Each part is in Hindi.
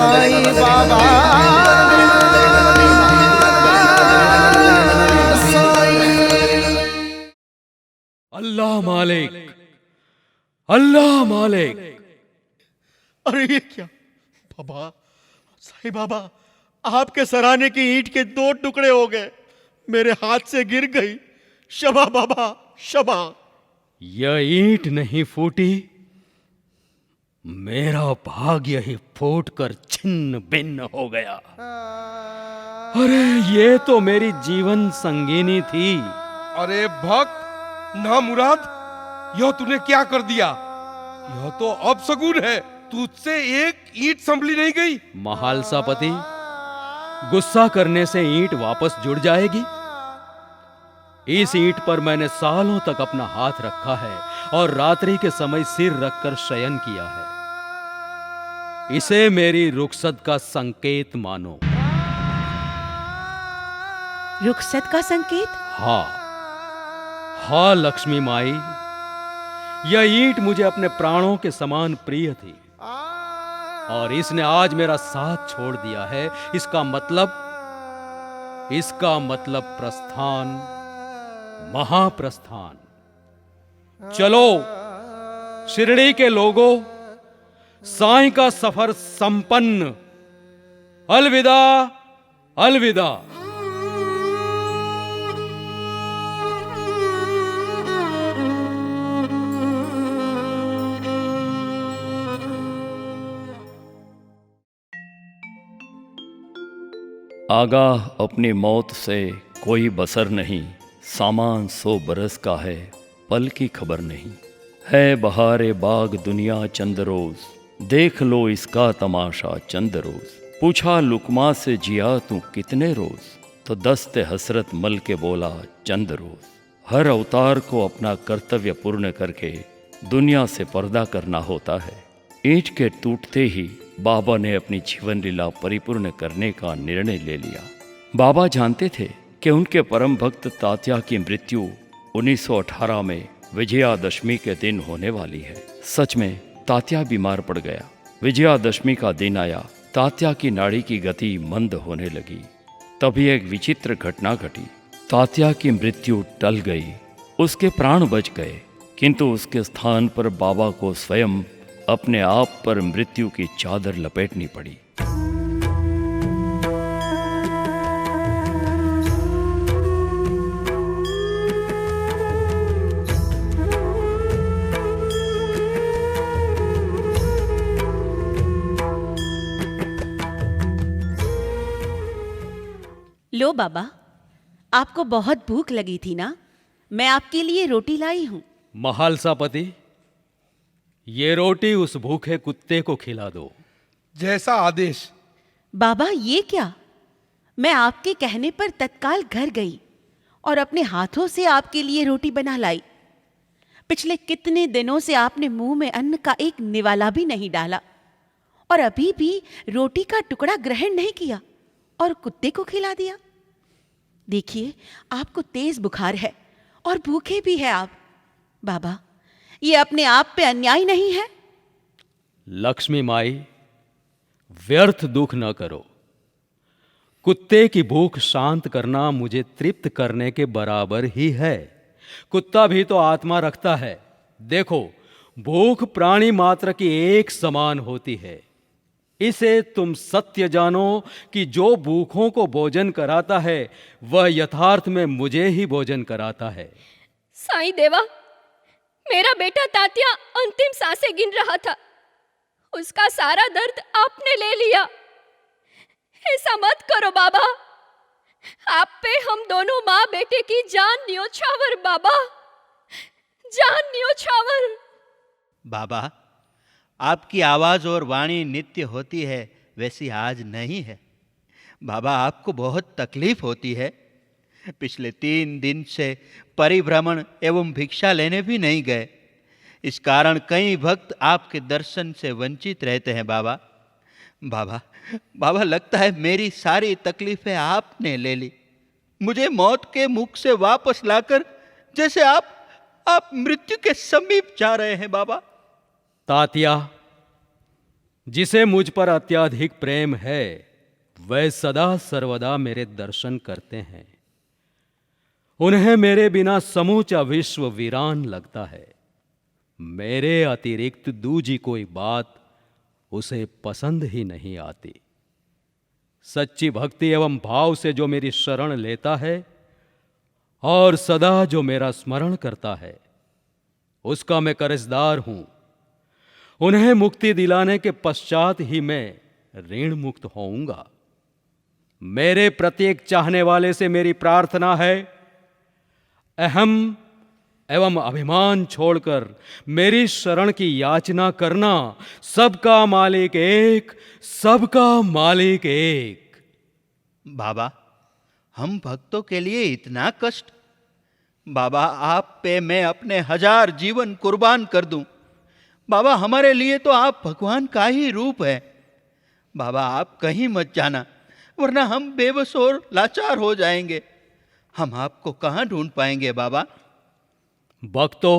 साईं बाबा अल्लाह मालिक, अल्लाह मालिक। अरे ये क्या बाबा, साईं बाबा, आपके सराहने की ईंट के 2 टुकड़े हो गए, मेरे हाथ से गिर गई। शबा बाबा, शबा। यह ईंट नहीं फूटी, मेरा भाग्य ही फूटकर छिन्न भिन्न हो गया। अरे ये तो मेरी जीवन संगिनी थी। अरे भक्त ना मुराद, यह तूने क्या कर दिया? यह तो अपशगुन है, तुझसे एक ईंट संभली नहीं गई। महालसापति, गुस्सा करने से ईंट वापस जुड़ जाएगी? इस ईंट पर मैंने सालों तक अपना हाथ रखा है और रात्रि के समय सिर रखकर शयन किया है। इसे मेरी रुखसत का संकेत मानो। रुखसत का संकेत? हाँ हाँ लक्ष्मी माई, यह ईंट मुझे अपने प्राणों के समान प्रिय थी और इसने आज मेरा साथ छोड़ दिया है। इसका मतलब प्रस्थान, महाप्रस्थान। चलो शिरडी के लोगों, साईं का सफर संपन्न। अलविदा, अलविदा। आगाह अपनी मौत से कोई बसर नहीं, सामान 100 बरस का है, पल की खबर नहीं। है बहारे बाग दुनिया चंद रोज, देख लो इसका तमाशा चंद रोज। पूछा लुकमा से जिया तू कितने रोज, तो दस्ते हसरत मल के बोला चंद रोज। हर अवतार को अपना कर्तव्य पूर्ण करके दुनिया से पर्दा करना होता है। ईंट के टूटते ही बाबा ने अपनी जीवन लीला परिपूर्ण करने का निर्णय ले लिया। बाबा जानते थे कि उनके परम भक्त तात्या की मृत्यु 1918 में विजयादशमी के दिन होने वाली है। सच में तात्या बीमार पड़ गया। विजयादशमी का दिन आया, तात्या की नाड़ी की गति मंद होने लगी। तभी एक विचित्र घटना घटी। तात्या की मृत्यु टल गई, उसके प्राण बच गए, किंतु उसके स्थान पर बाबा को स्वयं अपने आप पर मृत्यु की चादर लपेटनी पड़ी। लो बाबा, आपको बहुत भूख लगी थी ना, मैं आपके लिए रोटी लाई हूं। महालसापति, ये रोटी उस भूखे कुत्ते को खिला दो। जैसा आदेश। बाबा ये क्या, मैं आपके कहने पर तत्काल घर गई और अपने हाथों से आपके लिए रोटी बना लाई। पिछले कितने दिनों से आपने मुंह में अन्न का एक निवाला भी नहीं डाला और अभी भी रोटी का टुकड़ा ग्रहण नहीं किया और कुत्ते को खिला दिया। देखिए, आपको तेज बुखार है और भूखे भी है आप। बाबा, ये अपने आप पे अन्याय नहीं है? लक्ष्मी माई, व्यर्थ दुख न करो। कुत्ते की भूख शांत करना मुझे तृप्त करने के बराबर ही है। कुत्ता भी तो आत्मा रखता है। देखो, भूख प्राणी मात्र की एक समान होती है। इसे तुम सत्य जानो कि जो भूखों को भोजन कराता है वह यथार्थ में मुझे ही भोजन कराता है। साईं देवा, मेरा बेटा तात्या अंतिम सांसें गिन रहा था, उसका सारा दर्द आपने ले लिया। ऐसा मत करो बाबा, आप पे हम दोनों माँ बेटे की जान न्योछावर बाबा, जान न्योछावर। बाबा, आपकी आवाज और वाणी नित्य होती है, वैसी आज नहीं है। बाबा, आपको बहुत तकलीफ होती है। पिछले 3 दिन से परिभ्रमण एवं भिक्षा लेने भी नहीं गए। इस कारण कई भक्त आपके दर्शन से वंचित रहते हैं। बाबा बाबा बाबा, लगता है मेरी सारी तकलीफें आपने ले ली। मुझे मौत के मुख से वापस लाकर जैसे आप मृत्यु के समीप जा रहे हैं। बाबा तात्या, जिसे मुझ पर अत्यधिक प्रेम है वह सदा सर्वदा मेरे दर्शन करते हैं। उन्हें मेरे बिना समूचा विश्व वीरान लगता है। मेरे अतिरिक्त दूजी कोई बात उसे पसंद ही नहीं आती। सच्ची भक्ति एवं भाव से जो मेरी शरण लेता है और सदा जो मेरा स्मरण करता है, उसका मैं कर्जदार हूं। उन्हें मुक्ति दिलाने के पश्चात ही मैं ऋण मुक्त होऊंगा। मेरे प्रत्येक चाहने वाले से मेरी प्रार्थना है, अहम एवं अभिमान छोड़कर मेरी शरण की याचना करना। सबका मालिक एक, सबका मालिक एक। बाबा, हम भक्तों के लिए इतना कष्ट। बाबा, आप पे मैं अपने 1000 जीवन कुर्बान कर दूं। बाबा, हमारे लिए तो आप भगवान का ही रूप है। बाबा, आप कहीं मत जाना, वरना हम बेबस और लाचार हो जाएंगे। हम आपको कहां ढूंढ पाएंगे बाबा? भक्तों,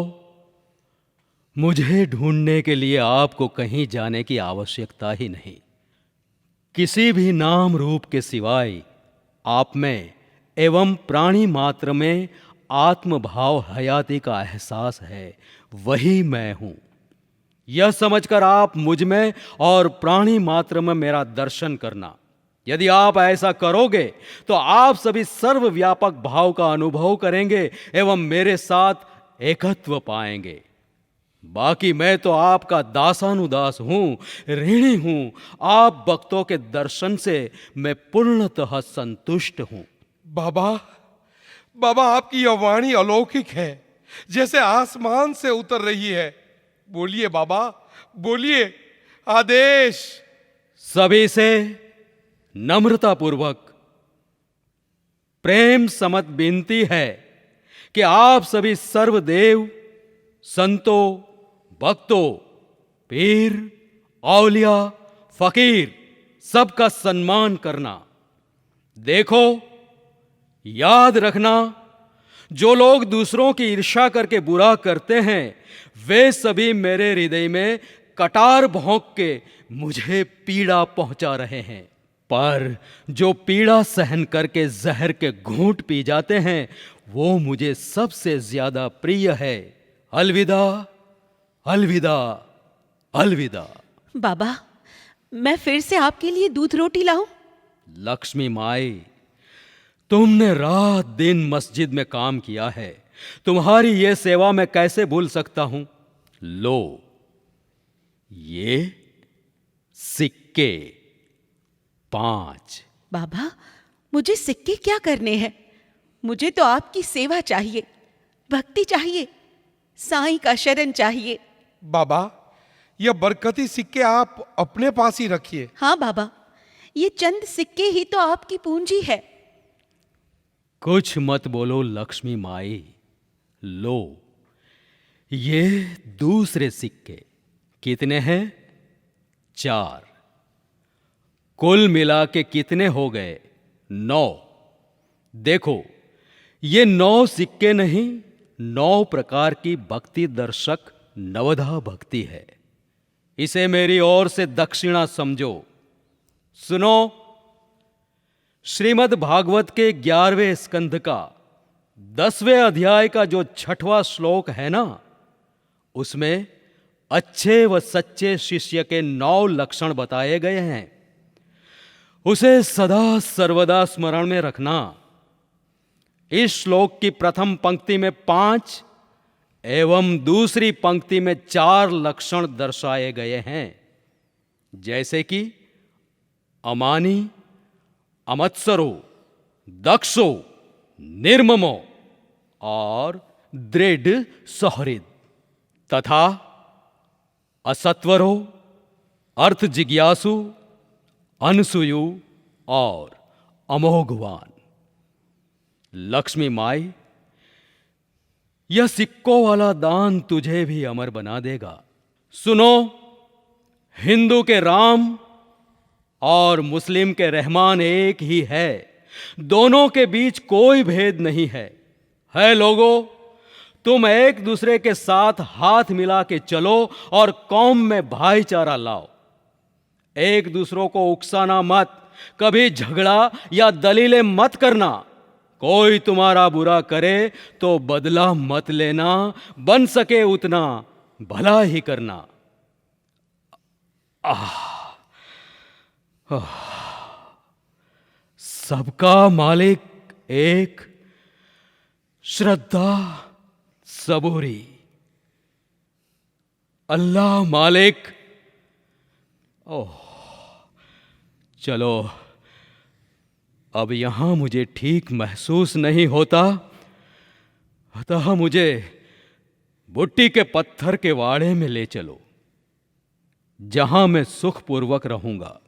मुझे ढूंढने के लिए आपको कहीं जाने की आवश्यकता ही नहीं। किसी भी नाम रूप के सिवाय आप में एवं प्राणी मात्र में आत्मभाव हयाती का एहसास है, वही मैं हूं। यह समझकर आप मुझ में और प्राणी मात्र में मेरा दर्शन करना। यदि आप ऐसा करोगे तो आप सभी सर्वव्यापक भाव का अनुभव करेंगे एवं मेरे साथ एकत्व पाएंगे। बाकी मैं तो आपका दासानुदास हूं, ऋणी हूं। आप भक्तों के दर्शन से मैं पूर्णतः संतुष्ट हूं। बाबा, बाबा आपकी यह वाणी अलौकिक है, जैसे आसमान से उतर रही है। बोलिए बाबा, बोलिए, आदेश। सभी से नम्रता पूर्वक प्रेम समत विनती है कि आप सभी सर्वदेव, संतों, भक्तों, पीर, औलिया, फकीर सबका सम्मान करना। देखो, याद रखना, जो लोग दूसरों की ईर्ष्या करके बुरा करते हैं वे सभी मेरे हृदय में कटार भोंक के मुझे पीड़ा पहुंचा रहे हैं। पर जो पीड़ा सहन करके जहर के घूंट पी जाते हैं वो मुझे सबसे ज्यादा प्रिय है। अलविदा, अलविदा, अलविदा। बाबा, मैं फिर से आपके लिए दूध रोटी लाऊं? लक्ष्मी माई, तुमने रात दिन मस्जिद में काम किया है, तुम्हारी ये सेवा मैं कैसे भूल सकता हूं। लो, ये सिक्के 5। बाबा, मुझे सिक्के क्या करने हैं? मुझे तो आपकी सेवा चाहिए, भक्ति चाहिए, साईं का शरण चाहिए। बाबा, यह बरकती सिक्के आप अपने पास ही रखिए। हाँ बाबा, ये चंद सिक्के ही तो आपकी पूंजी है। कुछ मत बोलो लक्ष्मी माई। लो, ये दूसरे सिक्के कितने हैं? 4। कुल मिला के कितने हो गए? 9। देखो, ये 9 सिक्के नहीं, 9 प्रकार की भक्ति दर्शक नवधा भक्ति है। इसे मेरी ओर से दक्षिणा समझो। सुनो, श्रीमद् भागवत के 11वें स्कंध का 10वें अध्याय का जो 6वां श्लोक है ना, उसमें अच्छे व सच्चे शिष्य के 9 लक्षण बताए गए हैं। उसे सदा सर्वदा स्मरण में रखना। इस श्लोक की प्रथम पंक्ति में 5 एवं दूसरी पंक्ति में 4 लक्षण दर्शाए गए हैं, जैसे कि अमानी, अमत्सरो, दक्षो, निर्ममो और दृढ़ सहृद, तथा असत्वरो, अर्थ जिज्ञासु, अनसुयु और अमोघवान। लक्ष्मी माई, यह सिक्कों वाला दान तुझे भी अमर बना देगा। सुनो, हिंदू के राम और मुस्लिम के रहमान एक ही है, दोनों के बीच कोई भेद नहीं है लोगों, तुम एक दूसरे के साथ हाथ मिला के चलो और कौम में भाईचारा लाओ। एक दूसरों को उकसाना मत, कभी झगड़ा या दलीलें मत करना। कोई तुम्हारा बुरा करे तो बदला मत लेना, बन सके उतना भला ही करना। सबका मालिक एक, श्रद्धा सबूरी। अल्लाह मालिक। ओह, चलो, अब यहां मुझे ठीक महसूस नहीं होता, अतः मुझे बुट्टी के पत्थर के वाड़े में ले चलो, जहां मैं सुखपूर्वक रहूंगा।